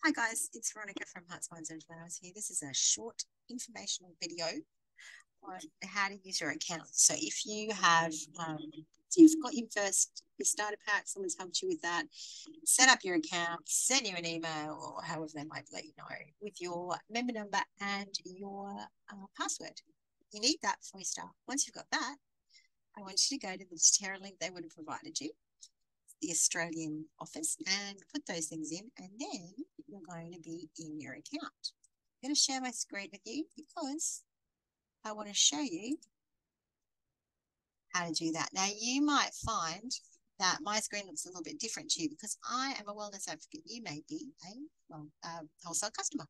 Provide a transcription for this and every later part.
Hi guys, it's Veronica from Hearts, Minds and Flowers here. This is a short informational video on how to use your account. So if you have, you've got your starter pack, someone's helped you with that, set up your account, send you an email or however they might let you know with your member number and your password. You need that before you start. Once you've got that, I want you to go to the doTERRA link they would have provided you, the Australian office, and put those things in, and then you're going to be in your account. I'm going to share my screen with you because I want to show you how to do that. Now, you might find that my screen looks a little bit different to you because I am a wellness advocate. You may be a wholesale customer,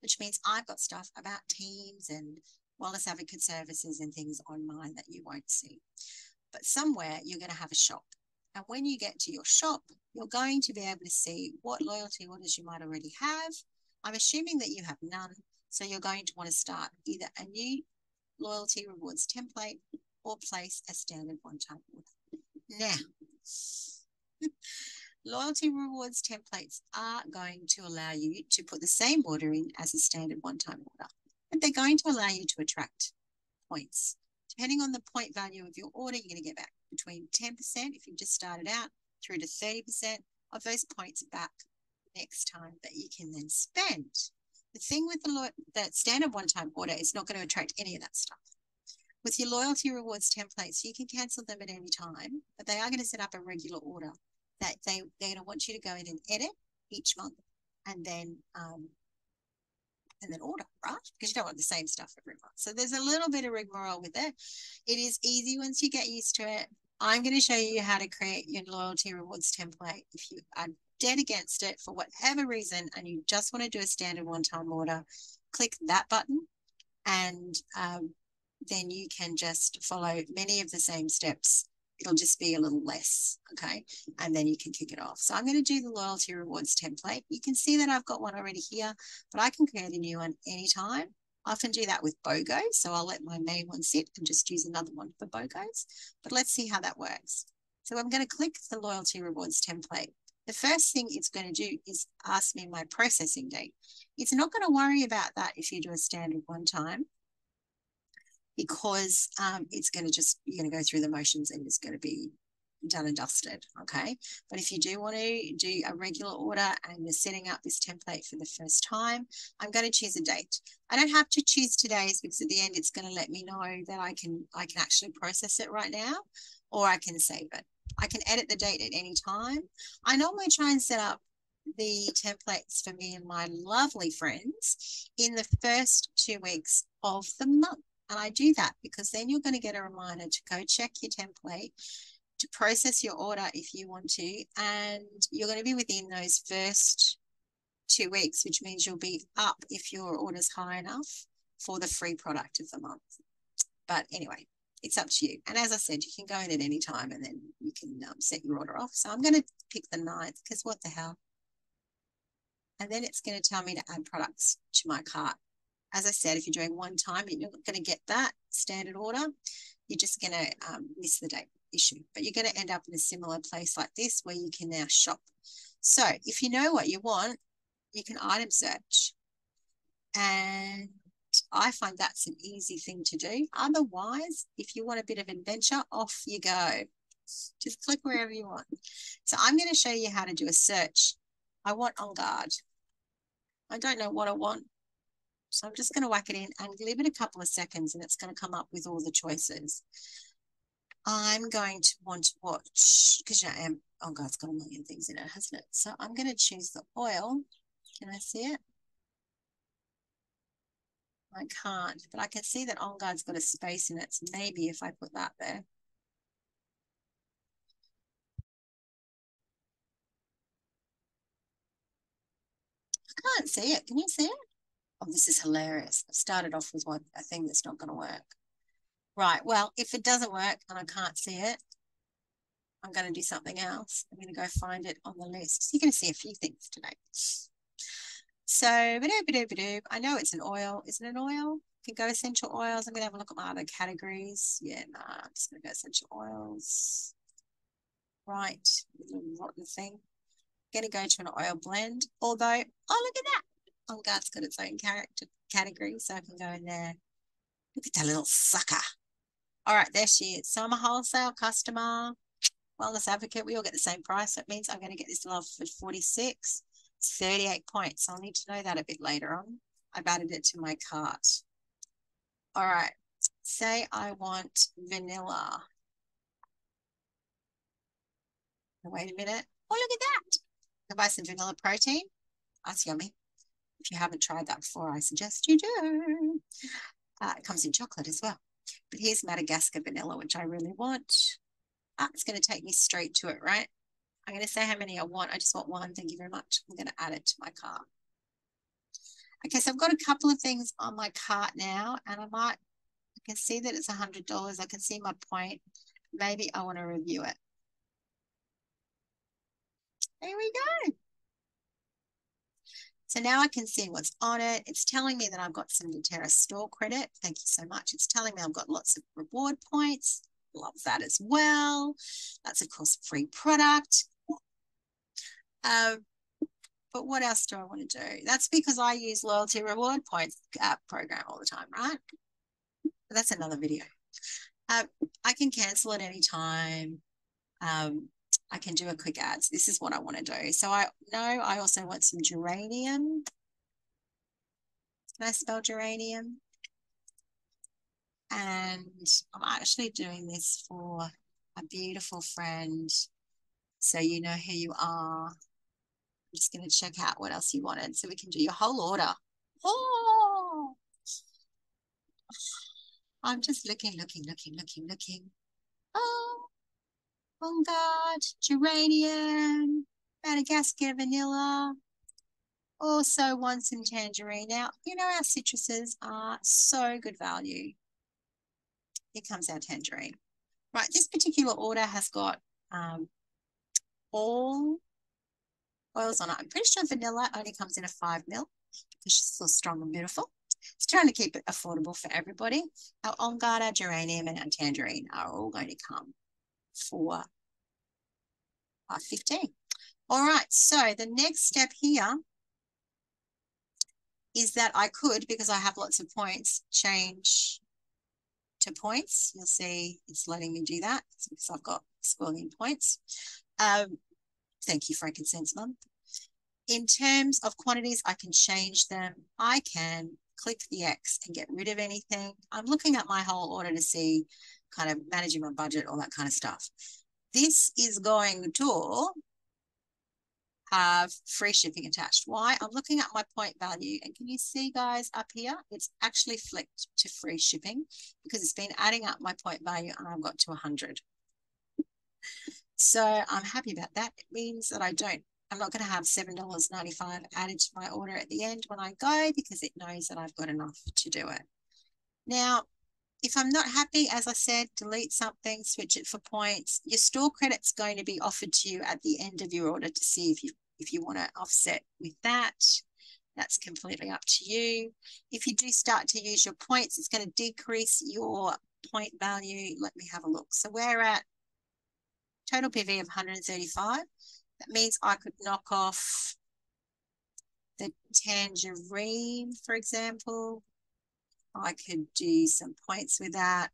which means I've got stuff about teams and wellness advocate services and things on mine that you won't see. But somewhere you're going to have a shop. And when you get to your shop, you're going to be able to see what loyalty orders you might already have. I'm assuming that you have none. So you're going to want to start either a new loyalty rewards template or place a standard one-time order. Now, loyalty rewards templates are going to allow you to put the same order in as a standard one-time order, but they're going to allow you to attract points. Depending on the point value of your order, you're going to get back between 10% if you've just started out through to 30% of those points back next time that you can then spend. The thing with the standard one-time order is not going to attract any of that stuff. With your loyalty rewards templates, you can cancel them at any time, but they are going to set up a regular order that they're going to want you to go in and edit each month and then order, right? Because you don't want the same stuff every month. So there's a little bit of rigmarole with it. It is easy once you get used to it. I'm going to show you how to create your loyalty rewards template. If you are dead against it for whatever reason and you just want to do a standard one-time order, click that button and then you can just follow many of the same steps. It'll just be a little less, okay? And then you can kick it off. So I'm going to do the loyalty rewards template. You can see that I've got one already here, but I can create a new one anytime. I often do that with BOGOs, so I'll let my main one sit and just use another one for BOGOs. But let's see how that works. So I'm going to click the loyalty rewards template. The first thing it's going to do is ask me my processing date. It's not going to worry about that if you do a standard one time, because it's going to you're going to go through the motions and it's going to be done and dusted, okay? But if you do want to do a regular order and you're setting up this template for the first time, I'm going to choose a date. I don't have to choose today's because at the end it's going to let me know that I can actually process it right now, or I can save it. I can edit the date at any time. I normally try and set up the templates for me and my lovely friends in the first 2 weeks of the month. And I do that because then you're going to get a reminder to go check your template, to process your order if you want to, and you're going to be within those first 2 weeks, which means you'll be up if your order's high enough for the free product of the month. But anyway, it's up to you. And as I said, you can go in at any time and then you can set your order off. So I'm going to pick the 9th because what the hell? And then it's going to tell me to add products to my cart. As I said, if you're doing one time, you're not going to get that standard order. You're just going to miss the date issue. But you're going to end up in a similar place like this where you can now shop. So if you know what you want, you can item search. And I find that's an easy thing to do. Otherwise, if you want a bit of adventure, off you go. Just click wherever you want. So I'm going to show you how to do a search. I want On Guard. I don't know what I want. So I'm just going to whack it in and leave it a couple of seconds and it's going to come up with all the choices. I'm going to want to watch, because Oh God, it's got a million things in it, hasn't it? So I'm going to choose the oil. Can I see it? I can't, but I can see that On Guard's got a space in it. So maybe if I put that there. I can't see it. Can you see it? Oh, this is hilarious. I've started off with a thing that's not going to work. Right. Well, if it doesn't work and I can't see it, I'm going to do something else. I'm going to go find it on the list. So you're going to see a few things today. So, I know it's an oil. Isn't it an oil? You can go essential oils. I'm going to have a look at my other categories. Yeah, no, I'm just going to go essential oils. Right, little rotten thing. Going to go to an oil blend, although, oh, look at that. On Guard's got its own category, so I can go in there. Look at that little sucker. All right, there she is. So I'm a wholesale customer, wellness advocate. We all get the same price. That means I'm going to get this love for 46. It's 38 points. I'll need to know that a bit later on. I've added it to my cart. All right, say I want vanilla. Wait a minute. Oh, look at that. Can I buy some vanilla protein? That's yummy. If you haven't tried that before, I suggest you do. It comes in chocolate as well. But here's Madagascar vanilla, which I really want. It's going to take me straight to it, right? I'm going to say how many I want. I just want one. Thank you very much. I'm going to add it to my cart. Okay, so I've got a couple of things on my cart now, and I can see that it's $100. I can see my point. Maybe I want to review it. There we go. So now I can see what's on it. It's telling me that I've got some doTERRA store credit. Thank you so much. It's telling me I've got lots of reward points. Love that as well. That's, of course, a free product. But what else do I want to do? That's because I use loyalty reward points program all the time, right? But that's another video. I can cancel at any time. I can do a quick ads. This is what I want to do. So I know I also want some geranium. Can I spell geranium? And I'm actually doing this for a beautiful friend. So you know who you are. I'm just going to check out what else you wanted so we can do your whole order. Oh, I'm just looking. Oh, on guard, geranium, Madagascar vanilla. Also want some tangerine. Now, you know our citruses are so good value. Here comes our tangerine. Right, this particular order has got all oils on it. I'm pretty sure vanilla only comes in a 5 ml because she's so strong and beautiful. It's trying to keep it affordable for everybody. Our on guard, our geranium, and our tangerine are all going to come for 15. All right, so the next step here is that I could, because I have lots of points, change to points. You'll see it's letting me do that because I've got squillion points. Thank you, frankincense month. In terms of quantities, I can change them. I can click the X and get rid of anything. I'm looking at my whole order to see kind of managing my budget, all that kind of stuff. This is going to have free shipping attached. Why? I'm looking at my point value, and can you see, guys, up here? It's actually flicked to free shipping because it's been adding up my point value and I've got to 100. So I'm happy about that. It means that I'm not going to have $7.95 added to my order at the end when I go because it knows that I've got enough to do it. Now, if I'm not happy, as I said, delete something, switch it for points. Your store credit's going to be offered to you at the end of your order to see if you want to offset with that. That's completely up to you. If you do start to use your points, it's going to decrease your point value. Let me have a look. So we're at total PV of 135. That means I could knock off the tangerine, for example. I could do some points with that.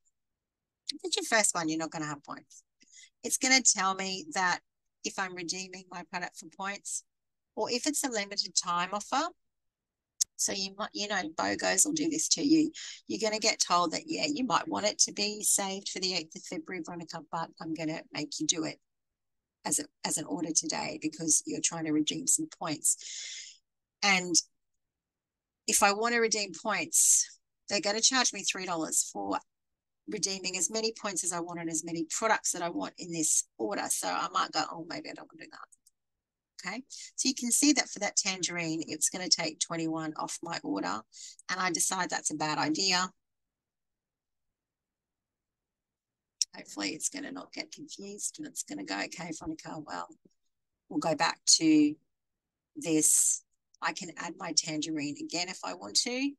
If it's your first one, you're not going to have points. It's going to tell me that if I'm redeeming my product for points, or if it's a limited time offer. So you might, BOGOs will do this to you. You're going to get told that, yeah, you might want it to be saved for the 8th of February, Veronica, but I'm going to make you do it as an order today because you're trying to redeem some points. And if I want to redeem points, they're going to charge me $3 for redeeming as many points as I want and as many products that I want in this order. So I might go, oh, maybe I don't want to do that. Okay. So you can see that for that tangerine, it's going to take 21 off my order. And I decide that's a bad idea. Hopefully it's going to not get confused and it's going to go, okay, Veronica, well, we'll go back to this. I can add my tangerine again if I want to.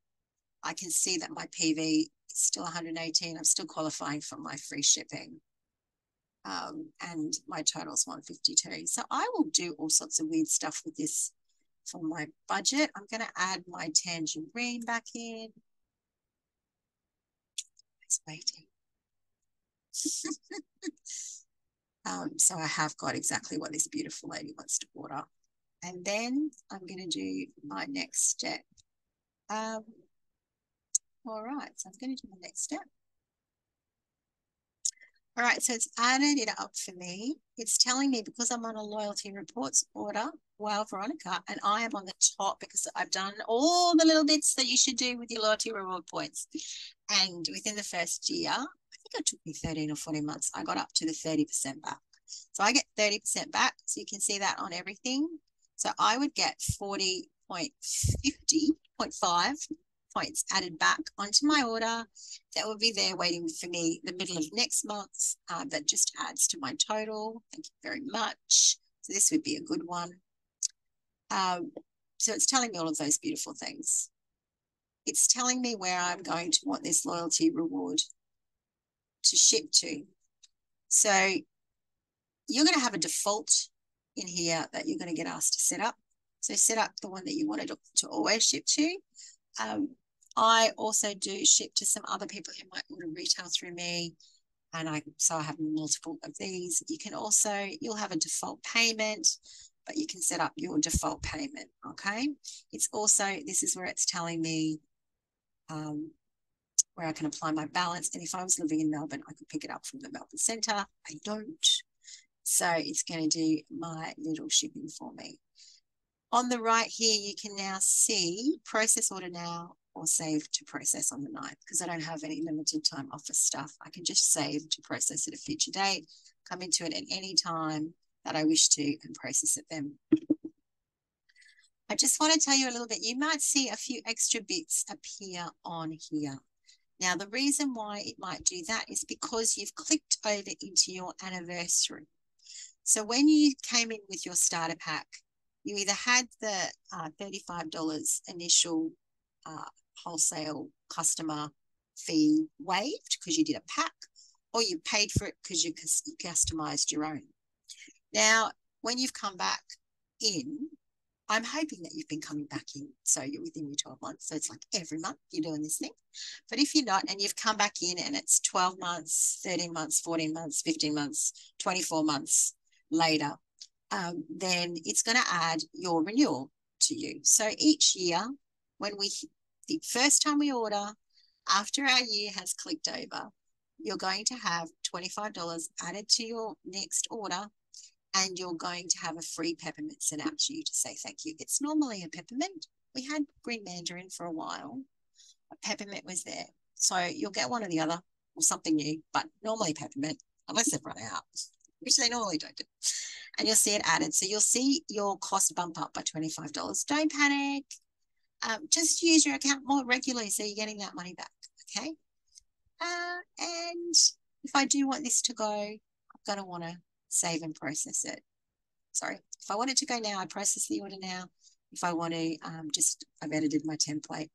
I can see that my PV is still 118. I'm still qualifying for my free shipping. and my total is 152. So I will do all sorts of weird stuff with this for my budget. I'm going to add my tangerine back in. It's waiting. So I have got exactly what this beautiful lady wants to order. And then I'm going to do my next step. All right, so I'm going to do my next step. All right, so it's added it up for me. It's telling me because I'm on a loyalty reports order, wow, Veronica, and I am on the top because I've done all the little bits that you should do with your loyalty reward points. And within the first year, I think it took me 13 or 14 months, I got up to the 30% back. So I get 30% back. So you can see that on everything. So I would get 40.50.5 points added back onto my order. That will be there waiting for me the middle of next month. That just adds to my total. Thank you very much. So this would be a good one. So it's telling me all of those beautiful things. It's telling me where I'm going to want this loyalty reward to ship to. So you're going to have a default in here that you're going to get asked to set up. So set up the one that you wanted to always ship to. I also do ship to some other people who might order retail through me. And so I have multiple of these. You can also, you'll have a default payment, but you can set up your default payment, okay? It's also, this is where it's telling me where I can apply my balance. And if I was living in Melbourne, I could pick it up from the Melbourne Centre. I don't. So it's going to do my little shipping for me. On the right here, you can now see process order now or save to process on the 9th because I don't have any limited time offer stuff. I can just save to process at a future date, come into it at any time that I wish to and process it then. I just want to tell you a little bit. You might see a few extra bits appear on here. Now, the reason why it might do that is because you've clicked over into your anniversary. So when you came in with your starter pack, you either had the $35 initial wholesale customer fee waived because you did a pack, or you paid for it because you customized your own. Now, when you've come back in, I'm hoping that you've been coming back in, so you're within your 12 months. So it's like every month you're doing this thing. But if you're not, and you've come back in and it's 12 months, 13 months, 14 months, 15 months, 24 months later, then it's going to add your renewal to you. So each year, the first time we order, after our year has clicked over, you're going to have $25 added to your next order, and you're going to have a free peppermint sent out to you to say thank you. It's normally a peppermint. We had green mandarin for a while. A peppermint was there. So you'll get one or the other or something new, but normally peppermint, unless they've run out, which they normally don't do. And you'll see it added. So you'll see your cost bump up by $25. Don't panic. Just use your account more regularly so you're getting that money back, okay? And if I do want this to go, I'm going to want to save and process it. Sorry, if I want it to go now, I process the order now. If I want to I've edited my template,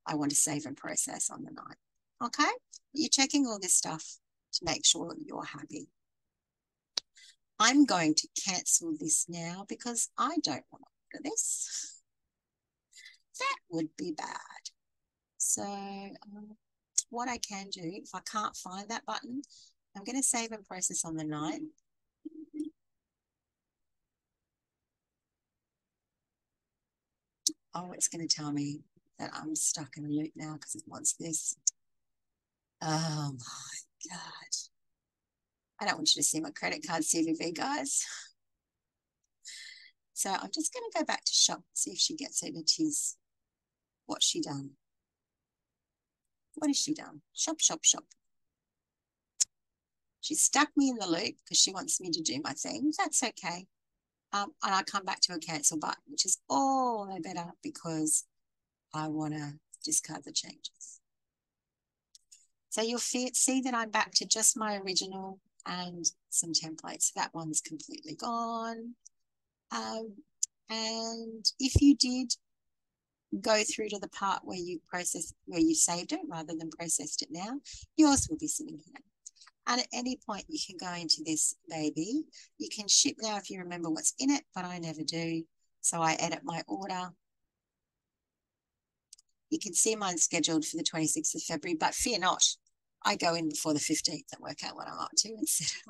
I want to save and process on the 9th, okay? You're checking all this stuff to make sure you're happy. I'm going to cancel this now because I don't want to order this. That would be bad. So what I can do, if I can't find that button, I'm going to save and process on the 9th. Oh, it's going to tell me that I'm stuck in a loop now because it wants this. Oh my God. I don't want you to see my credit card CVV, guys. So I'm just going to go back to shop, see if she gets it. It is, what's she done? What has she done? Shop, shop, shop. She stuck me in the loop because she wants me to do my thing. That's okay. And I come back to a cancel button, which is all the better because I want to discard the changes. So you'll see that I'm back to just my original and some templates. That one's completely gone. And if you did go through to the part where you saved it rather than processed it now, yours will be sitting here. And at any point, you can go into this baby. You can ship now if you remember what's in it, but I never do. So I edit my order. You can see mine scheduled for the 26th of February, but fear not. I go in before the 15th and work out what I'm up to and set it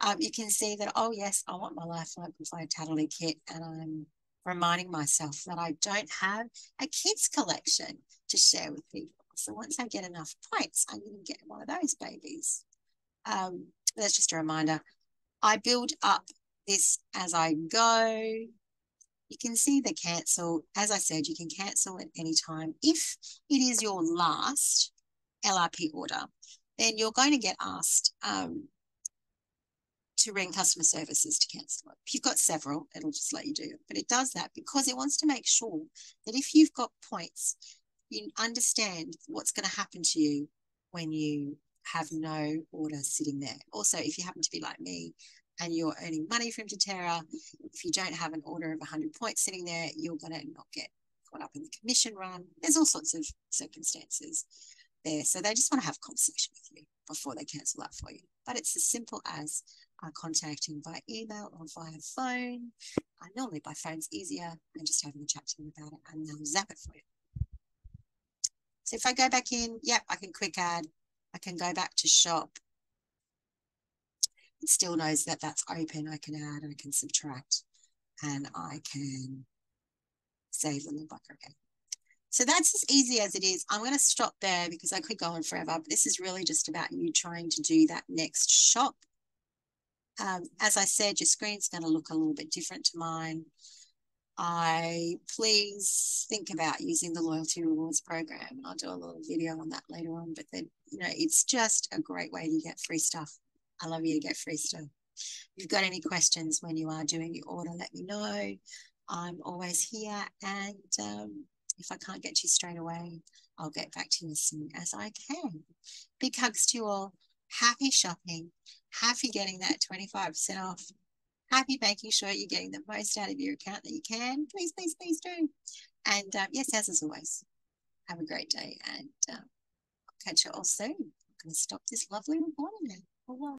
up. You can see that, oh, yes, I want my Lifeline Provide Tattling kit, and I'm reminding myself that I don't have a kids collection to share with people. So once I get enough points, I'm going to get one of those babies. That's just a reminder. I build up this as I go. You can see the cancel. As I said, you can cancel at any time. If it is your last LRP order, then you're going to get asked to ring customer services to cancel it. If you've got several, it'll just let you do it. But it does that because it wants to make sure that if you've got points, you understand what's going to happen to you when you have no order sitting there. Also, if you happen to be like me and you're earning money from doTERRA, if you don't have an order of 100 points sitting there, you're going to not get caught up in the commission run. There's all sorts of circumstances there. So they just want to have a conversation with you before they cancel that for you. But it's as simple as contacting by email or via phone. Normally by phone's easier, and just having a chat to them about it, and they'll zap it for you. So if I go back in, yep, I can quick add. I can go back to shop. It still knows that that's open. I can add, I can subtract, and I can save the little bucket again. So that's as easy as it is. I'm going to stop there because I could go on forever, but this is really just about you trying to do that next shop. As I said, your screen's going to look a little bit different to mine. Please think about using the loyalty rewards program, and I'll do a little video on that later on. But then, it's just a great way to get free stuff. I love you to get free stuff. If you've got any questions when you are doing your order, let me know. I'm always here, and if I can't get to you straight away, I'll get back to you as soon as I can. Big hugs to you all. Happy shopping. Happy getting that 25% off. Happy making sure you're getting the most out of your account that you can. Please, please, please do. And yes, as always, have a great day, and I'll catch you all soon. I'm going to stop this lovely recording now. Bye-bye.